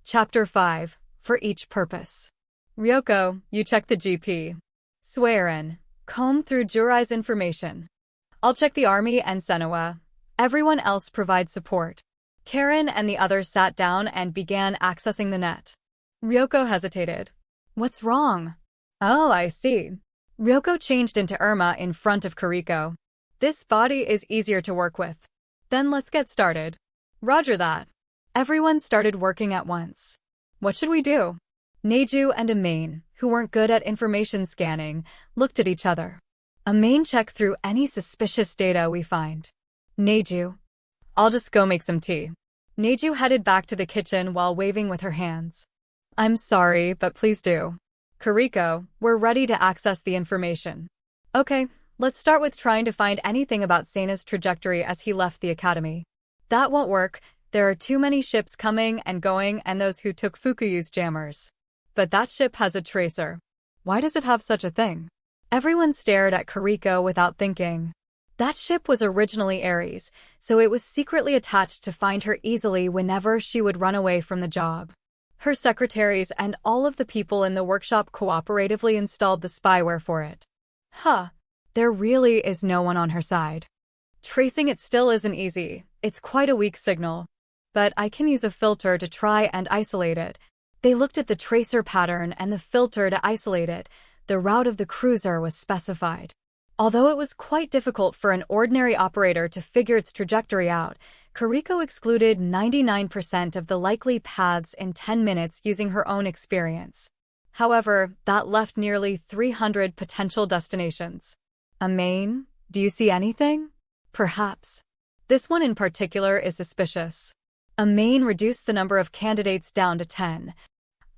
Chapter 5. For each purpose. Ryoko, you check the GP. Swearin. Comb through Jurai's information. I'll check the army and Senua. Everyone else provides support. Karen and the others sat down and began accessing the net. Ryoko hesitated. What's wrong? Oh, I see. Ryoko changed into Irma in front of Kariko. This body is easier to work with. Then let's get started. Roger that. Everyone started working at once. What should we do? Neju and Amain, who weren't good at information scanning, looked at each other. Amain, check through any suspicious data we find. Neju. I'll just go make some tea. Neju headed back to the kitchen while waving with her hands. I'm sorry, but please do. Kariko, we're ready to access the information. Okay, let's start with trying to find anything about Seina's trajectory as he left the academy. That won't work. There are too many ships coming and going and those who took Fukuyu's jammers. But that ship has a tracer. Why does it have such a thing? Everyone stared at Kariko without thinking. That ship was originally Ares, so it was secretly attached to find her easily whenever she would run away from the job. Her secretaries and all of the people in the workshop cooperatively installed the spyware for it. Huh. There really is no one on her side. Tracing it still isn't easy. It's quite a weak signal. But I can use a filter to try and isolate it. They looked at the tracer pattern and the filter to isolate it. The route of the cruiser was specified. Although it was quite difficult for an ordinary operator to figure its trajectory out, Kariko excluded 99% of the likely paths in 10 minutes using her own experience. However, that left nearly 300 potential destinations. Amain, do you see anything? Perhaps. This one in particular is suspicious. Amain reduced the number of candidates down to 10.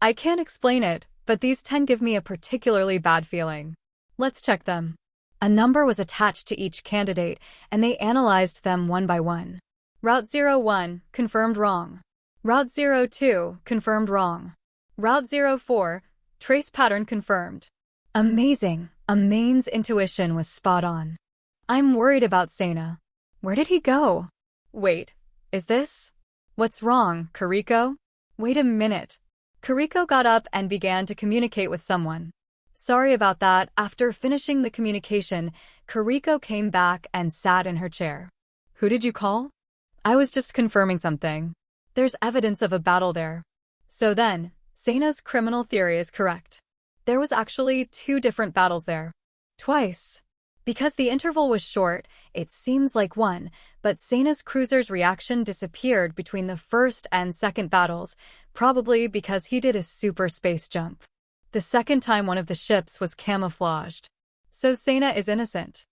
I can't explain it, but these 10 give me a particularly bad feeling. Let's check them. A number was attached to each candidate, and they analyzed them one by one. Route 01, confirmed wrong. Route 02, confirmed wrong. Route 04, trace pattern confirmed. Amazing. Amain's intuition was spot on. I'm worried about Seina. Where did he go? Wait, is this? What's wrong, Kariko? Wait a minute. Kariko got up and began to communicate with someone. Sorry about that. After finishing the communication, Kariko came back and sat in her chair. Who did you call? I was just confirming something. There's evidence of a battle there. So then, Seina's criminal theory is correct. There was actually 2 different battles there. Twice. Because the interval was short, it seems like one, but Seina's cruiser's reaction disappeared between the first and second battles, probably because he did a super space jump. The second time one of the ships was camouflaged. So Seina is innocent.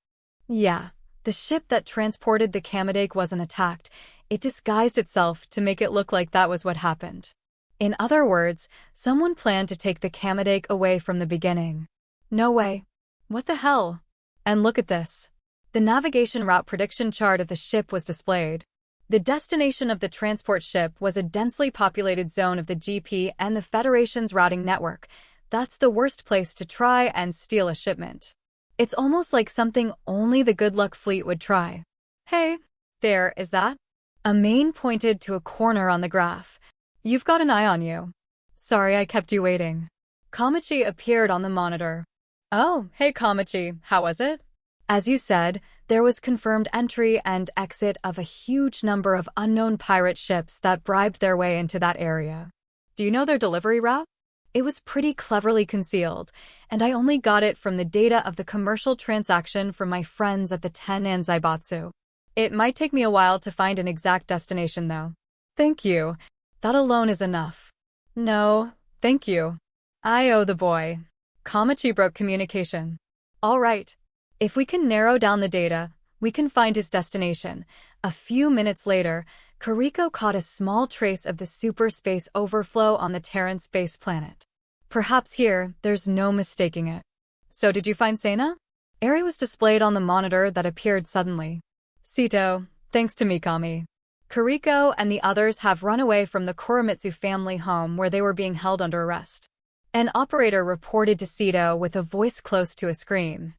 Yeah, the ship that transported the Kamidake wasn't attacked. It disguised itself to make it look like that was what happened. In other words, someone planned to take the Kamidake away from the beginning. No way. What the hell? And look at this. The navigation route prediction chart of the ship was displayed. The destination of the transport ship was a densely populated zone of the GP and the Federation's routing network. That's the worst place to try and steal a shipment. It's almost like something only the good luck fleet would try. Hey, there, is that? Amain pointed to a corner on the graph. You've got an eye on you. Sorry I kept you waiting. Kamachi appeared on the monitor. Oh, hey Kamachi, how was it? As you said, there was confirmed entry and exit of a huge number of unknown pirate ships that bribed their way into that area. Do you know their delivery route? It was pretty cleverly concealed, and I only got it from the data of the commercial transaction from my friends at the Tenan Zaibatsu. It might take me a while to find an exact destination though. Thank you. That alone is enough. No, thank you. I owe the boy. Kamachi broke communication. All right. If we can narrow down the data, we can find his destination. A few minutes later, Kariko caught a small trace of the super space overflow on the Terran space planet. Perhaps here, there's no mistaking it. So did you find Seina? Eri was displayed on the monitor that appeared suddenly. Sito, thanks to Mikami. Kariko and the others have run away from the Kuramitsu family home where they were being held under arrest. An operator reported to Sito with a voice close to a scream.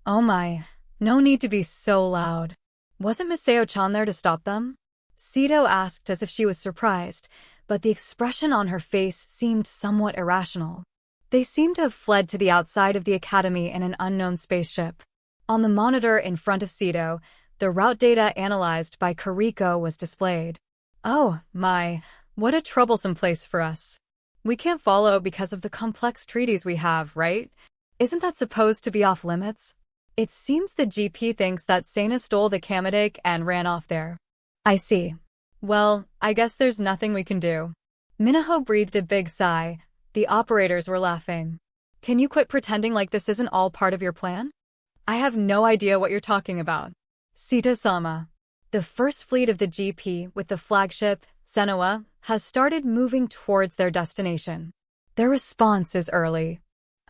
Oh my, no need to be so loud. Wasn't Miseo-chan there to stop them? Sito asked as if she was surprised, but the expression on her face seemed somewhat irrational. They seemed to have fled to the outside of the academy in an unknown spaceship. On the monitor in front of Sito, the route data analyzed by Kariko was displayed. Oh, my, what a troublesome place for us. We can't follow because of the complex treaties we have, right? Isn't that supposed to be off limits? It seems the GP thinks that Sana stole the Kamedake and ran off there. I see. Well, I guess there's nothing we can do. Minaho breathed a big sigh. The operators were laughing. Can you quit pretending like this isn't all part of your plan? I have no idea what you're talking about. Sita-sama. The first fleet of the GP with the flagship, Senua, has started moving towards their destination. Their response is early.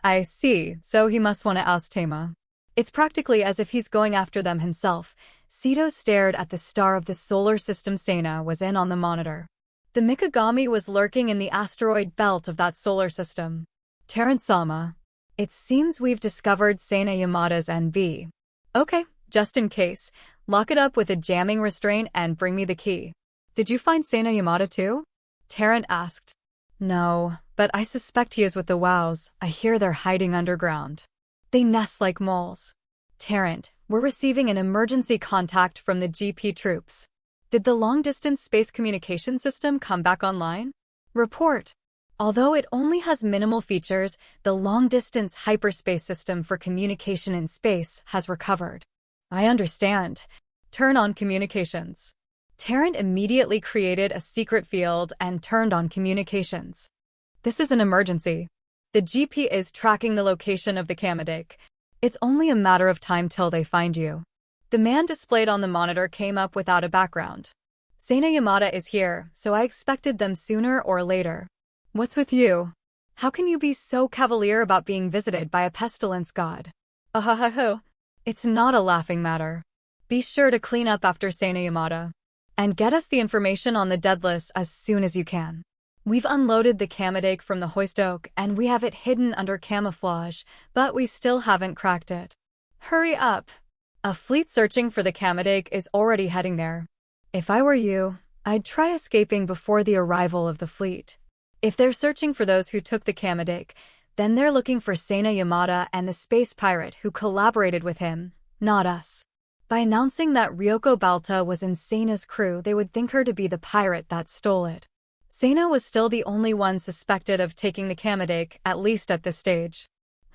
I see, so he must want to oust Tama. It's practically as if he's going after them himself. Sito stared at the star of the solar system Sana was in on the monitor. The Mikagami was lurking in the asteroid belt of that solar system. Terran-sama. It seems we've discovered Sana Yamada's NV. Okay, just in case, lock it up with a jamming restraint and bring me the key. Did you find Sana Yamada too? Terran asked. No, but I suspect he is with the WOWs. I hear they're hiding underground. They nest like moles. Terran, we're receiving an emergency contact from the GP troops. Did the long-distance space communication system come back online? Report. Although it only has minimal features, the long-distance hyperspace system for communication in space has recovered. I understand. Turn on communications. Terran immediately created a secret field and turned on communications. This is an emergency. The GP is tracking the location of the Kamedake. It's only a matter of time till they find you. The man displayed on the monitor came up without a background. Sana Yamada is here, so I expected them sooner or later. What's with you? How can you be so cavalier about being visited by a pestilence god? Ahahaho. It's not a laughing matter. Be sure to clean up after Sana Yamada. And get us the information on the dead list as soon as you can. We've unloaded the Kamedake from the hoist oak and we have it hidden under camouflage, but we still haven't cracked it. Hurry up. A fleet searching for the Kamedake is already heading there. If I were you, I'd try escaping before the arrival of the fleet. If they're searching for those who took the Kamedake, then they're looking for Sana Yamada and the space pirate who collaborated with him, not us. By announcing that Ryoko Balta was in Sana's crew, they would think her to be the pirate that stole it. Sana was still the only one suspected of taking the Kamedake, at least at this stage.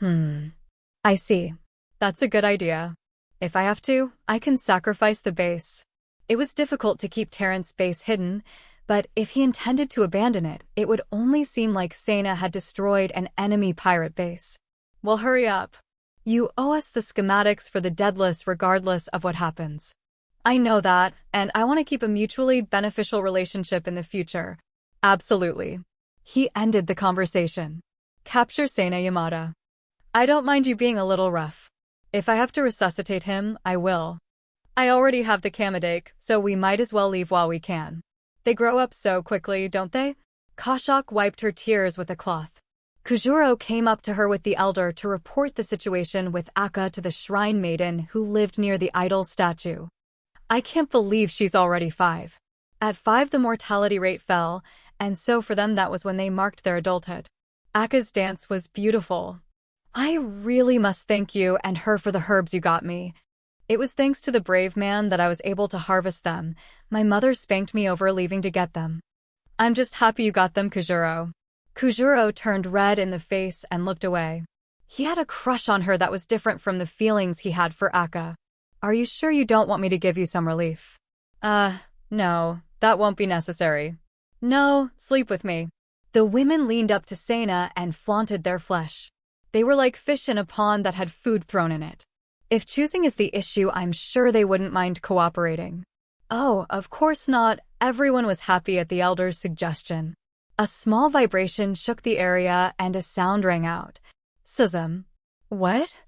I see. That's a good idea. If I have to, I can sacrifice the base. It was difficult to keep Terran's base hidden, but if he intended to abandon it, it would only seem like Sana had destroyed an enemy pirate base. Well, hurry up. You owe us the schematics for the dead list regardless of what happens. I know that, and I want to keep a mutually beneficial relationship in the future. Absolutely. He ended the conversation. Capture Sana Yamada. I don't mind you being a little rough. If I have to resuscitate him, I will. I already have the Kamedake, so we might as well leave while we can. They grow up so quickly, don't they? Kashok wiped her tears with a cloth. Kujuro came up to her with the elder to report the situation with Akka to the shrine maiden who lived near the idol statue. I can't believe she's already 5. At 5 the mortality rate fell, and so for them that was when they marked their adulthood. Akka's dance was beautiful. I really must thank you and her for the herbs you got me. It was thanks to the brave man that I was able to harvest them. My mother spanked me over leaving to get them. I'm just happy you got them, Kujuro. Kujuro turned red in the face and looked away. He had a crush on her that was different from the feelings he had for Akka. Are you sure you don't want me to give you some relief? No, that won't be necessary. No, sleep with me. The women leaned up to Sana and flaunted their flesh. They were like fish in a pond that had food thrown in it. If choosing is the issue, I'm sure they wouldn't mind cooperating. Oh, of course not. Everyone was happy at the elder's suggestion. A small vibration shook the area and a sound rang out. Sism. What?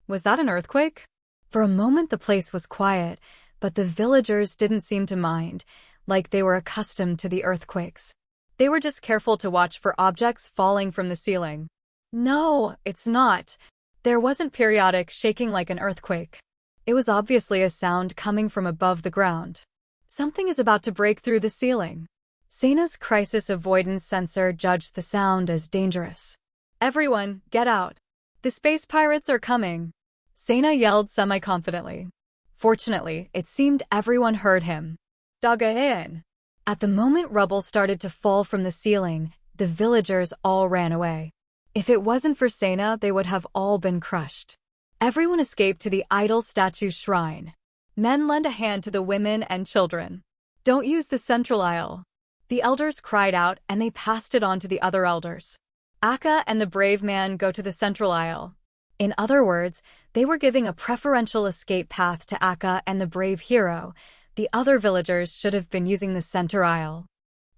Was that an earthquake? For a moment the place was quiet, but the villagers didn't seem to mind, like they were accustomed to the earthquakes. They were just careful to watch for objects falling from the ceiling. No, it's not. There wasn't periodic shaking like an earthquake. It was obviously a sound coming from above the ground. Something is about to break through the ceiling. Seina's crisis avoidance sensor judged the sound as dangerous. Everyone, get out. The space pirates are coming. Seina yelled semi-confidently. Fortunately, it seemed everyone heard him. Dagain. At the moment rubble started to fall from the ceiling, the villagers all ran away. If it wasn't for Seina, they would have all been crushed. Everyone escaped to the idol statue shrine. Men lent a hand to the women and children. Don't use the central aisle. The elders cried out and they passed it on to the other elders. Akka and the brave man go to the central aisle. In other words, they were giving a preferential escape path to Akka and the brave hero. The other villagers should have been using the center aisle.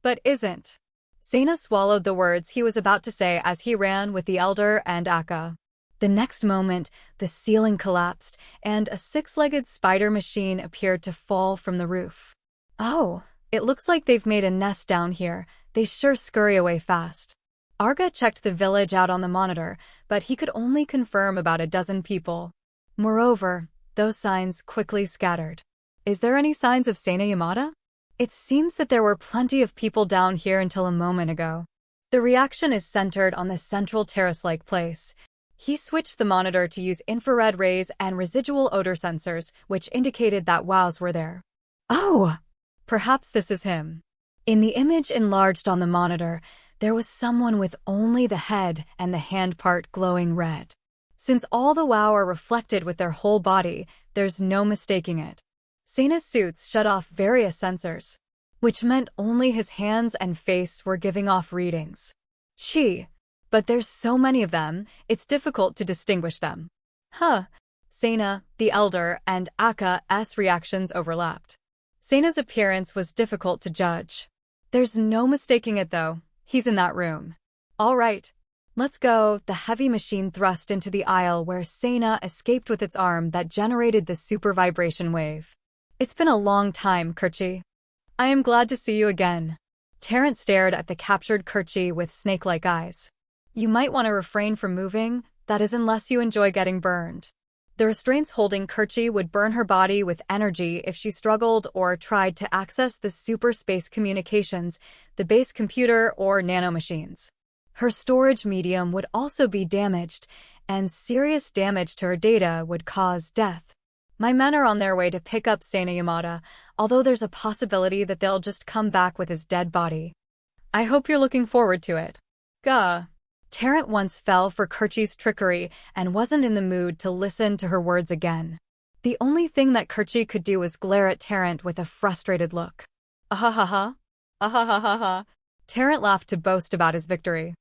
But isn't. Seina swallowed the words he was about to say as he ran with the elder and Akka. The next moment, the ceiling collapsed, and a six-legged spider machine appeared to fall from the roof. Oh, it looks like they've made a nest down here. They sure scurry away fast. Arga checked the village out on the monitor, but he could only confirm about a dozen people. Moreover, those signs quickly scattered. Is there any signs of Seina Yamada? It seems that there were plenty of people down here until a moment ago. The reaction is centered on the central terrace-like place. He switched the monitor to use infrared rays and residual odor sensors, which indicated that wows were there. Oh! Perhaps this is him. In the image enlarged on the monitor, there was someone with only the head and the hand part glowing red. Since all the wow are reflected with their whole body, there's no mistaking it. Seina's suits shut off various sensors, which meant only his hands and face were giving off readings. Gee! But there's so many of them, it's difficult to distinguish them. Seina, the elder, and Akka's reactions overlapped. Seina's appearance was difficult to judge. There's no mistaking it though, he's in that room. All right, let's go. The heavy machine thrust into the aisle where Seina escaped with its arm that generated the super vibration wave. It's been a long time, Kerchi. I am glad to see you again. Terrence stared at the captured Kerchi with snake-like eyes. You might want to refrain from moving, that is unless you enjoy getting burned. The restraints holding Kerchi would burn her body with energy if she struggled or tried to access the super space communications, the base computer, or nanomachines. Her storage medium would also be damaged, and serious damage to her data would cause death. My men are on their way to pick up Seina Yamada, although there's a possibility that they'll just come back with his dead body. I hope you're looking forward to it. Gah. Terrence once fell for Kerchi's trickery and wasn't in the mood to listen to her words again. The only thing that Kerchi could do was glare at Terrence with a frustrated look. Ahahaha. Ahahaha. Terrence laughed to boast about his victory.